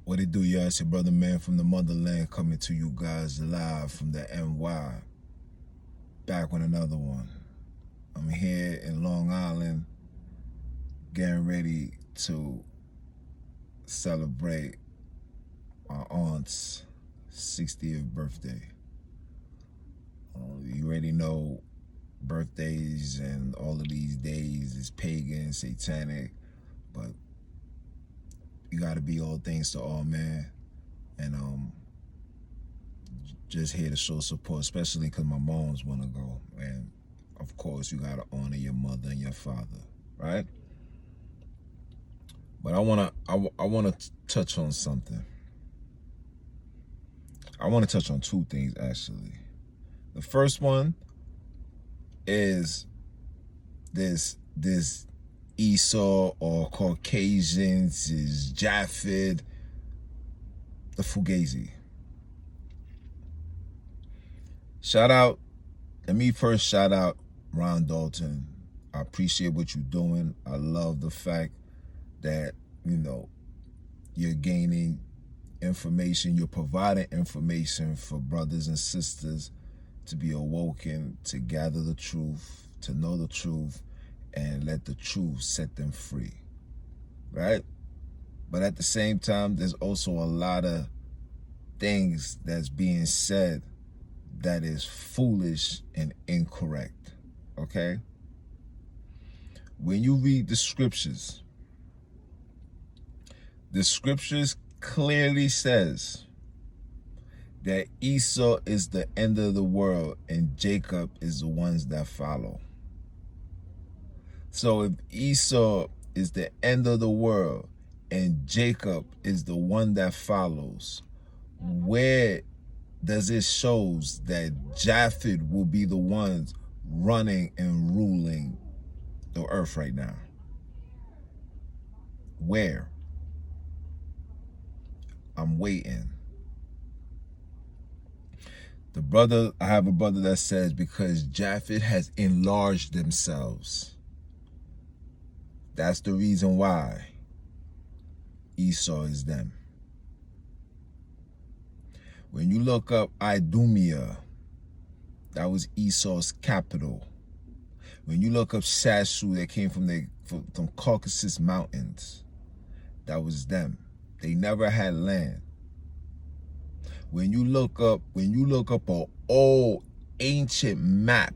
What it do, y'all? It's your brother man from the motherland coming to you guys live from the NY. Back with another one. I'm here in Long Island getting ready to celebrate my aunt's 60th birthday. You already know birthdays and all of these days is pagan, satanic, but you gotta be all things to all, man. And just here to show support, especially because my moms want to go. And of course, you gotta honor your mother and your father, right? But I wanna touch on something. I want to touch on two things actually. The first one is this Esau or Caucasians is Japheth, the Fugazi. Let me first shout out Ron Dalton. I appreciate what you're doing. I love the fact that, you're gaining information, you're providing information for brothers and sisters to be awoken, to gather the truth, to know the truth, and let the truth set them free, right? But at the same time, there's also a lot of things that's being said that is foolish and incorrect, okay? When you read the scriptures clearly says that Esau is the end of the world and Jacob is the ones that follow. So if Esau is the end of the world and Jacob is the one that follows, where does it shows that Japheth will be the ones running and ruling the earth right now? Where? I'm waiting. I have a brother that says because Japheth has enlarged themselves. That's the reason why Esau is them. When you look up Idumea, that was Esau's capital. When you look up Shashu, that came from Caucasus Mountains, that was them. They never had land. When you look up an old ancient map,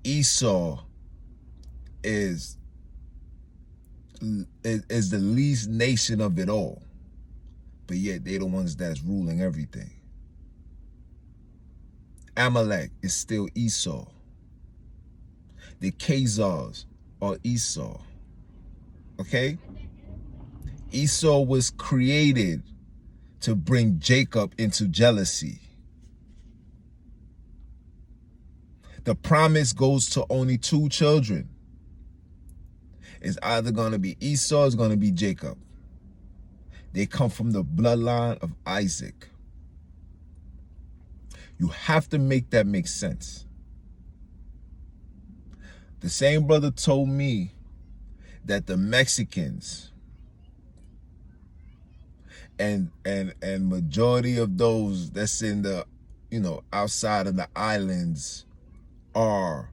Esau is the least nation of it all, but yet they're the ones that's ruling everything. Amalek is still Esau. The Khazars are Esau. Okay? Esau was created to bring Jacob into jealousy. The promise goes to only two children. It's either going to be Esau or it's going to be Jacob. They come from the bloodline of Isaac. You have to make that make sense. The same brother told me that the Mexicans and majority of those that's in the, outside of the islands are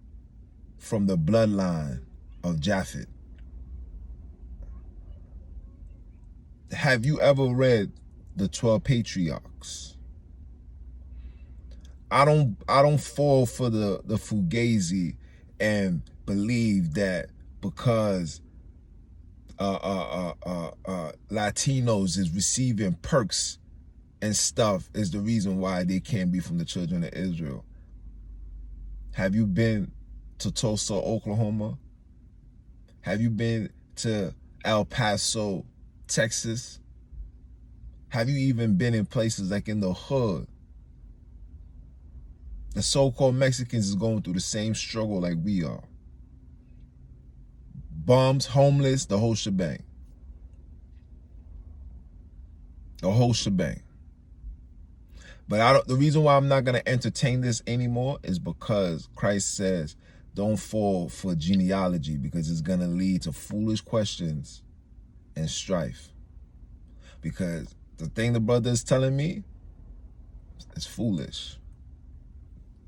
from the bloodline of Japheth. Have you ever read the 12 Patriarchs? I don't fall for the Fugazi and believe that because Latinos is receiving perks and stuff is the reason why they can't be from the children of Israel. Have you been to Tulsa, Oklahoma? Have you been to El Paso, Texas? Have you even been in places like in the hood? The so-called Mexicans is going through the same struggle like we are. Bums, homeless, the whole shebang. The whole shebang. But the reason why I'm not going to entertain this anymore is because Christ says, don't fall for genealogy because it's going to lead to foolish questions and strife. Because the thing the brother is telling me is foolish.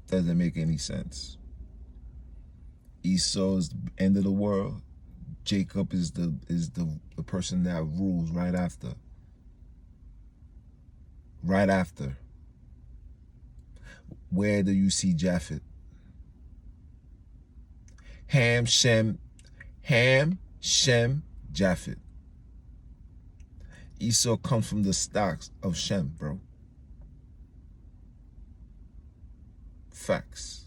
Doesn't make any sense. Esau is the end of the world. Jacob is the person that rules right after. Right after. Where do you see Japheth? Ham, Shem, Japheth. Esau comes from the stocks of Shem, bro. Facts.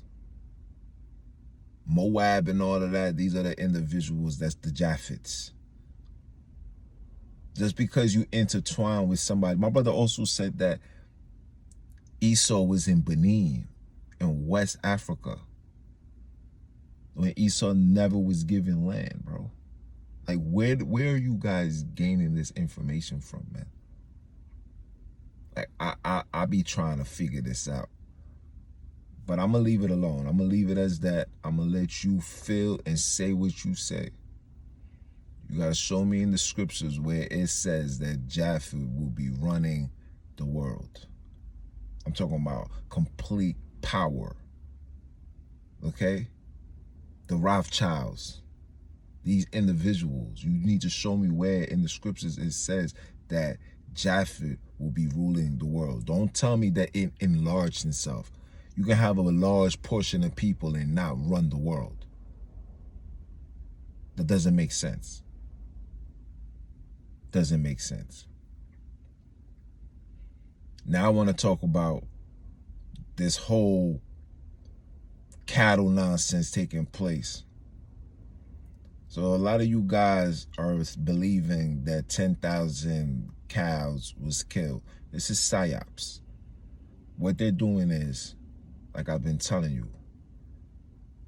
Moab and all of that, these are the individuals, that's the Japheths. Just because you intertwine with somebody. My brother also said that Esau was in Benin, in West Africa, when Esau never was given land, bro. Like, where are you guys gaining this information from, man? Like, I be trying to figure this out. But I'm going to leave it alone. I'm going to leave it as that. I'm going to let you feel and say what you say. You got to show me in the scriptures where it says that Japheth will be running the world. I'm talking about complete power. Okay? The Rothschilds. These individuals. You need to show me where in the scriptures it says that Japheth will be ruling the world. Don't tell me that it enlarged itself. You can have a large portion of people and not run the world. That doesn't make sense. Doesn't make sense. Now I want to talk about this whole cattle nonsense taking place. So a lot of you guys are believing that 10,000 cows was killed. This is psyops. What they're doing is, like I've been telling you,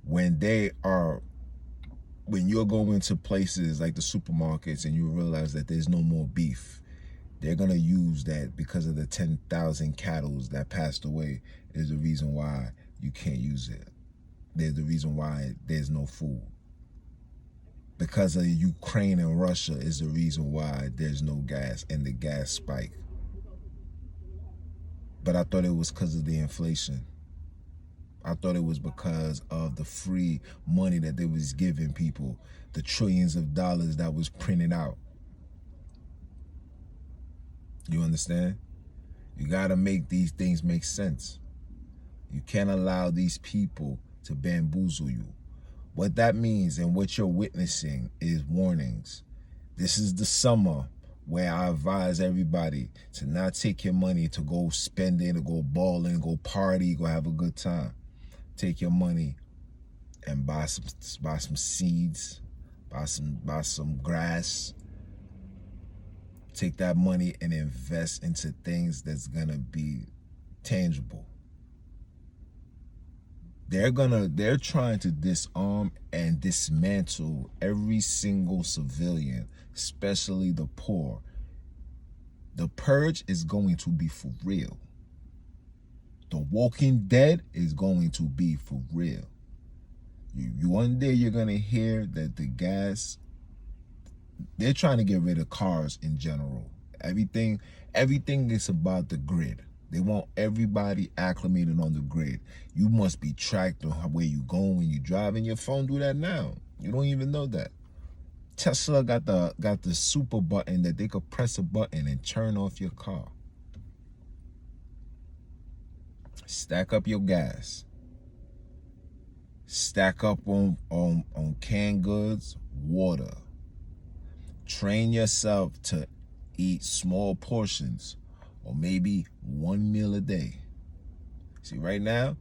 when you're going to places like the supermarkets and you realize that there's no more beef, they're going to use that because of the 10,000 cattle that passed away is the reason why you can't use it. There's the reason why there's no food. Because of Ukraine and Russia is the reason why there's no gas and the gas spike. But I thought it was because of the inflation. I thought it was because of the free money that they was giving people, the trillions of dollars that was printed out. You understand? You got to make these things make sense. You can't allow these people to bamboozle you. What that means and what you're witnessing is warnings. This is the summer where I advise everybody to not take your money to go spend it, to go balling, go party, go have a good time. Take your money and buy some seeds, buy some grass. Take that money and invest into things that's gonna be tangible. They're trying to disarm and dismantle every single civilian, especially the poor. The purge is going to be for real. The Walking Dead is going to be for real. One day you're going to hear that the gas, they're trying to get rid of cars in general. Everything is about the grid. They want everybody acclimated on the grid. You must be tracked on where you going when you driving. Your phone do that now. You don't even know that. Tesla got the super button that they could press a button and turn off your car. Stack up your gas. Stack up on canned goods, water. Train yourself to eat small portions or maybe one meal a day. See, right now,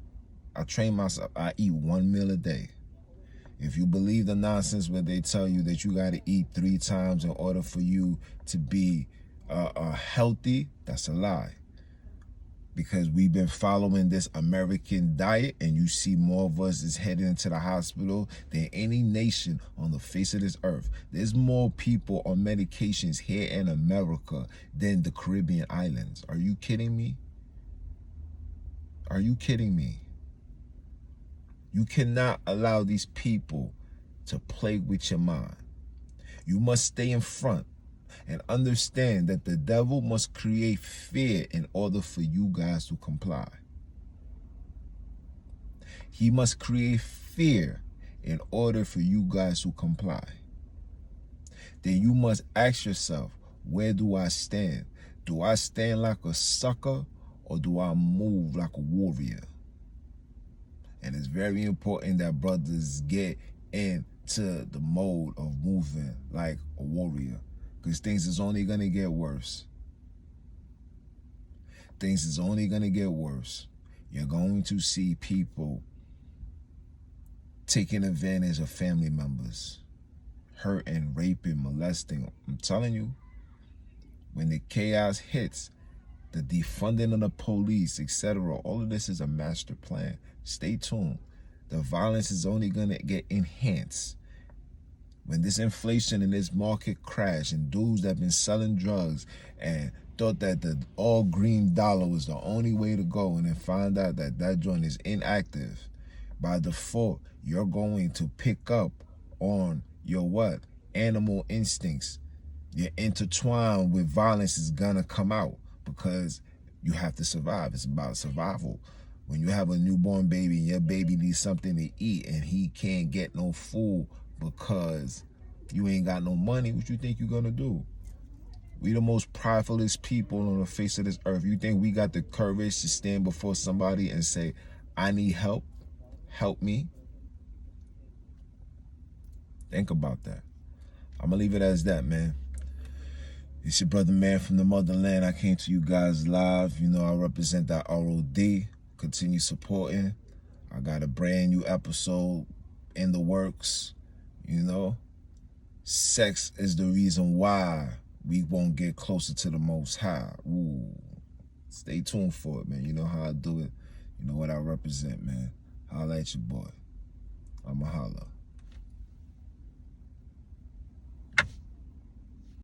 I train myself. I eat one meal a day. If you believe the nonsense where they tell you that you got to eat 3 times in order for you to be healthy, that's a lie. Because we've been following this American diet, and you see more of us is heading into the hospital than any nation on the face of this earth. There's more people on medications here in America than the Caribbean islands. Are you kidding me? Are you kidding me? You cannot allow these people to play with your mind. You must stay in front. And understand that the devil must create fear in order for you guys to comply. He must create fear in order for you guys to comply. Then you must ask yourself, where do I stand? Do I stand like a sucker, or do I move like a warrior? And it's very important that brothers get into the mode of moving like a warrior, because things is only going to get worse. Things is only going to get worse. You're going to see people taking advantage of family members, hurting, raping, molesting. I'm telling you, when the chaos hits, the defunding of the police, etc., all of this is a master plan. Stay tuned. The violence is only going to get enhanced. When this inflation and this market crash, and dudes that have been selling drugs and thought that the all green dollar was the only way to go, and then find out that that joint is inactive, by default, you're going to pick up on your what? Animal instincts. You're intertwined with violence is gonna come out, because you have to survive. It's about survival. When you have a newborn baby and your baby needs something to eat and he can't get no food because you ain't got no money, what you think you're gonna do? We the most pridefulest people on the face of this earth. You think we got the courage to stand before somebody and say, I need help, help me? Think about that. I'm gonna leave it as that, man. It's your brother, man, from the motherland. I came to you guys live. You know, I represent that ROD. Continue supporting. I got a brand new episode in the works. You know, sex is the reason why we won't get closer to the Most High. Ooh, stay tuned for it, man. You know how I do it. You know what I represent, man. Holla at your boy. I'ma holla.